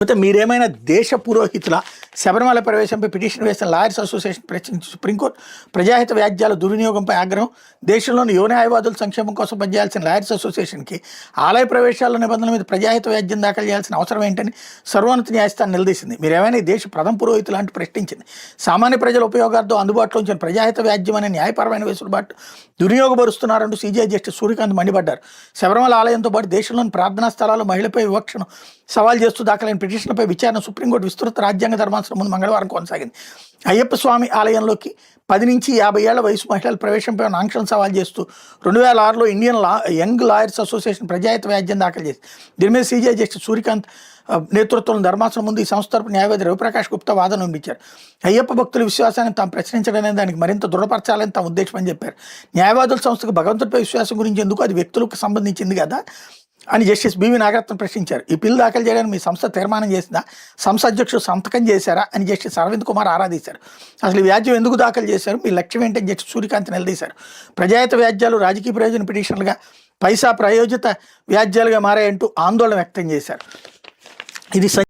అయితే మీరేమైనా దేశ పురోహితుల శబరిమల ప్రవేశంపై పిటిషన్ వేసిన లాయర్స్ అసోసియేషన్ ప్రశ్నించి సుప్రీంకోర్టు ప్రజాహిత వ్యాజ్యాల దుర్వినియోగంపై ఆగ్రహం. దేశంలోని యువ న్యాయవాదుల సంక్షేమం కోసం పనిచేయాల్సిన లాయర్స్ అసోసియేషన్కి ఆలయ ప్రవేశాల నిబంధనల మీద ప్రజాహిత వ్యాజ్యం దాఖలు చేయాల్సిన అవసరం ఏంటని సర్వోన్నత న్యాయస్థానం నిలదీసింది. మీరేమైనా ఈ దేశ ప్రథమ పురోహితులు అంటూ ప్రశ్నించింది. సామాన్య ప్రజల ఉపయోగార్థం అందుబాటులో ఉంచిన ప్రజాహిత వ్యాజ్యం అనే న్యాయపరమైన వెసులుబాటు దుర్వినియోగపరుస్తున్నారంటూ సీజీఐ జస్టిస్ సూర్యకాంత్ మండిపడ్డారు. శబరిమల ఆలయంతో పాటు దేశంలోని ప్రార్థనా స్థలాలు మహిళపై వివక్షను సవాల్ చేస్తూ దాఖలైన పిటిషన్లపై విచారణ సుప్రీంకోర్టు విస్తృత రాజ్యాంగ ధర్మాసనం ముందు మంగళవారం కొనసాగింది. అయ్యప్ప స్వామి ఆలయంలోకి 10 నుంచి 50 ఏళ్ల వయసు మహిళల ప్రవేశంపై ఉన్న ఆంక్షలను సవాల్ చేస్తూ 2006లో ఇండియన్ యంగ్ లాయర్స్ అసోసియేషన్ ప్రజాహిత వ్యాజ్యం దాఖలు చేసింది. దీని మీద సీజీఐ జస్టిస్ సూర్యకాంత్ నేతృత్వంలో ధర్మాసనం ముందు ఈ సంస్థ తరపు న్యాయవాది రవిప్రకాష్ గుప్తా వాదన వినిపించారు. అయ్యప్ప భక్తుల విశ్వాసాన్ని తాము ప్రశ్నించడమే దానికి మరింత దృఢపరచాలని తమ ఉద్దేశమని చెప్పారు. న్యాయవాదుల సంస్థకు భగవంతుడిపై విశ్వాసం గురించి ఎందుకు, అది వ్యక్తులకు సంబంధించింది కదా అని జస్టిస్ బివి నాగరత్న ప్రశ్నించారు. ఈ బిల్లు దాఖలు చేయడానికి మీ సంస్థ తీర్మానం చేసిందా, సంస్థ అధ్యక్షుడు సంతకం చేశారా అని జస్టిస్ అరవింద్ కుమార్ ఆరాధించారు. అసలు ఈ వ్యాజ్యం ఎందుకు దాఖలు చేశారు, మీ లక్ష్యం ఏంటని జస్టిస్ సూర్యకాంత్ నిలదీశారు. ప్రజాహిత వ్యాజ్యాలు రాజకీయ ప్రయోజన పిటిషన్లుగా, పైసా ప్రయోజిత వ్యాజ్యాలుగా మారాయంటూ ఆందోళన వ్యక్తం చేశారు. ఇది